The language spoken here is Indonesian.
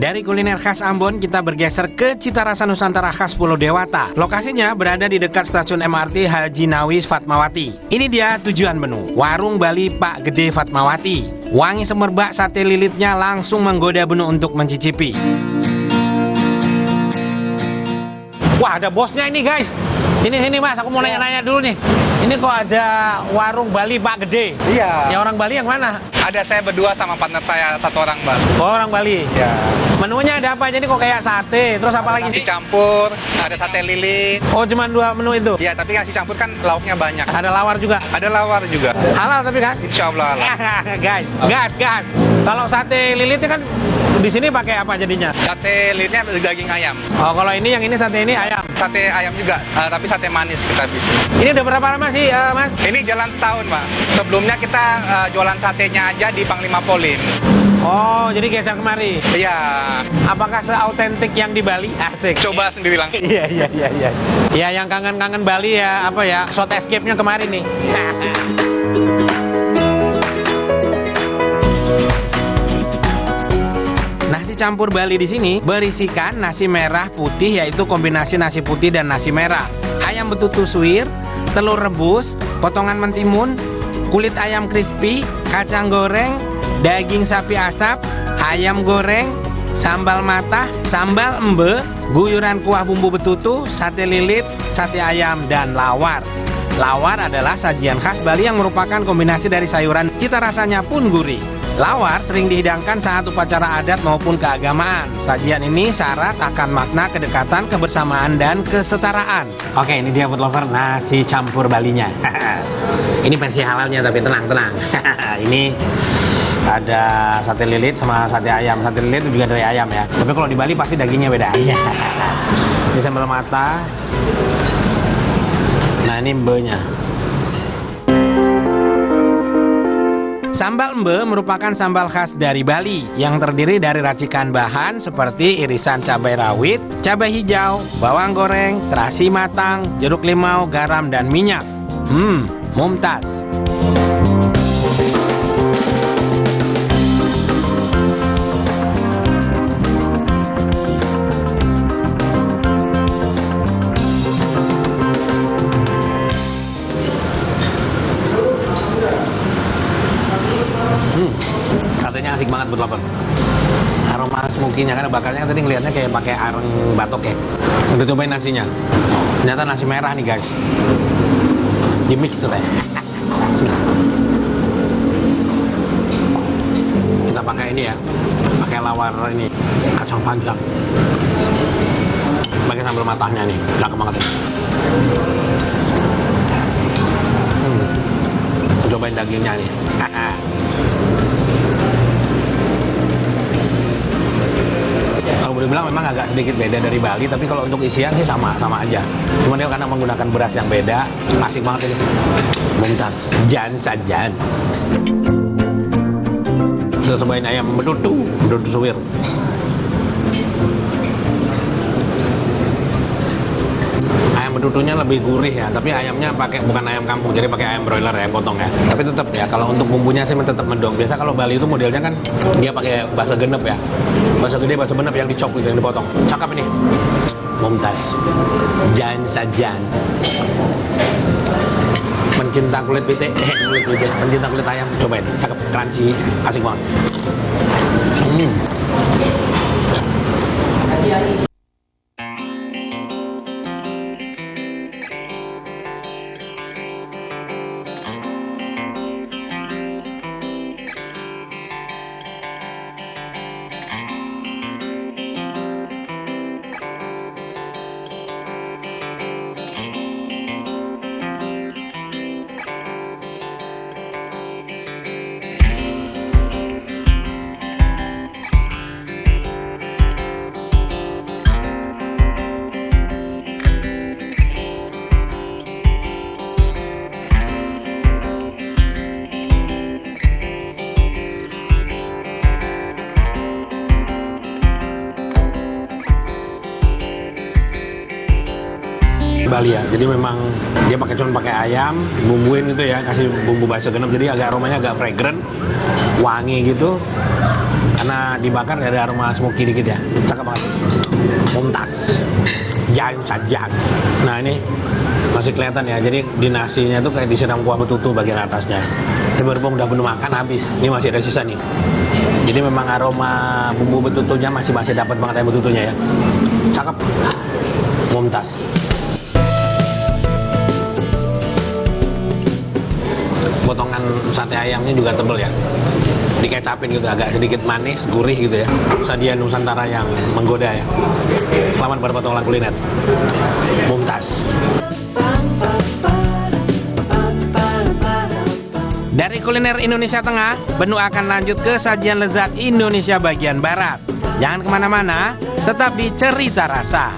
Dari kuliner khas Ambon, kita bergeser ke cita rasa Nusantara khas Pulau Dewata. Lokasinya berada di dekat stasiun MRT Haji Nawi Fatmawati. Ini dia tujuan menu, Warung Bali Pak Gede Fatmawati. Wangi semerbak sate lilitnya langsung menggoda Benu untuk mencicipi. Wah, ada bosnya ini guys. Sini mas, aku mau nanya-nanya dulu nih. Ini kok ada warung Bali Pak Gede? Iya. Yang orang Bali yang mana? Ada saya berdua sama partner saya, satu orang, Mbak. Oh, orang Bali. Ya. Menunya ada apa aja nih kok kayak sate? Terus apa lagi Nasi sih? campur, ada sate lilit. Oh, cuma 2 menu itu? Ya, tapi nasi campur kan lauknya banyak. Ada lawar juga? Ada lawar juga. Halal tapi kan? Insya Allah halal. Gas. Kalau sate lilitnya kan di sini pakai apa jadinya? Sate lilitnya daging ayam. Oh, kalau ini yang ini sate ini ayam. Sate ayam juga, tapi sate manis kita bikin. Ini udah berapa lama sih, Mas? Ini jalan setahun, Pak. Sebelumnya kita jualan satenya aja di Panglima Polim. Oh, jadi geser kemari. Iya. Apakah seautentik yang di Bali? Asik. Coba sendiri langsung. Iya. Ya, yang kangen-kangen Bali ya, apa ya, shot escape-nya kemarin nih. Nasi campur Bali di sini berisikan nasi merah putih, yaitu kombinasi nasi putih dan nasi merah, ayam betutu suwir, telur rebus, potongan mentimun, kulit ayam crispy, kacang goreng, daging sapi asap, ayam goreng, sambal matah, sambal embe, guyuran kuah bumbu betutu, sate lilit, sate ayam, dan lawar. Lawar adalah sajian khas Bali yang merupakan kombinasi dari sayuran, cita rasanya pun gurih. Lawar sering dihidangkan saat upacara adat maupun keagamaan. Sajian ini syarat akan makna kedekatan, kebersamaan, dan kesetaraan. Oke, ini dia food lover, nasi campur Balinya. Ini versi halalnya tapi tenang. Ini ada sate lilit sama sate ayam. Sate lilit itu juga dari ayam ya. Tapi kalau di Bali pasti dagingnya beda. Ini sambal mata. Nah, ini mbenya. Sambal embe merupakan sambal khas dari Bali yang terdiri dari racikan bahan seperti irisan cabai rawit, cabai hijau, bawang goreng, terasi matang, jeruk limau, garam, dan minyak. Mumtaz. Satenya asik banget buat lapar. Aroma smoky-nya kan bakarnya tadi ngelihatnya kayak pakai areng batok ya. Udah cobain nasinya. Ternyata nasi merah nih guys. Di mix tuh ya. Kita pakai ini ya. Pakai lawar ini, kacang panjang. Pakai sambal matahnya nih. Cakep banget ya. Cobain dagingnya nih. Kalau boleh bilang memang agak sedikit beda dari Bali, tapi kalau untuk isian sih sama aja. Cuma dia karena menggunakan beras yang beda, asik banget ini. Mumtaz, sajan. Kita cobain ayam betutu suwir. Ayam betutunya lebih gurih ya, tapi ayamnya bukan ayam kampung, jadi pakai ayam broiler ya, potong ya. Tapi tetap ya, kalau untuk bumbunya sih tetap mendong. Biasa kalau Bali itu modelnya kan dia pakai basa genep ya, basa gede, basa benep yang dicop gitu, yang dipotong. Cakep ini. Mumtaz, sajan. Pencinta kulit pite, pencinta kulit ayam, cobain. Cakep, crunchy, asik banget. Bali ya, jadi memang dia cuma pakai ayam, bumbuin gitu ya, kasih bumbu basa genep, jadi agak aromanya agak fragrant, wangi gitu. karena dibakar dari aroma smoky dikit ya. Cakep banget. Mumtaz. Jang sajang. Nah ini masih kelihatan ya. Jadi di nasinya tuh kayak disiram kuah betutu bagian atasnya. Tapi berhubung udah belum makan habis. Ini masih ada sisa nih. Jadi memang aroma bumbu betutunya masih dapat banget ya betutunya ya. Cakep. Mumtaz. Potongan sate ayamnya juga tebel ya, dikecapin gitu, agak sedikit manis, gurih gitu ya. Sajian Nusantara yang menggoda ya. Selamat berpetualang kuliner. Mumtaz. Dari kuliner Indonesia Tengah, Benu akan lanjut ke sajian lezat Indonesia bagian Barat. Jangan kemana-mana, tetap di Cerita Rasa.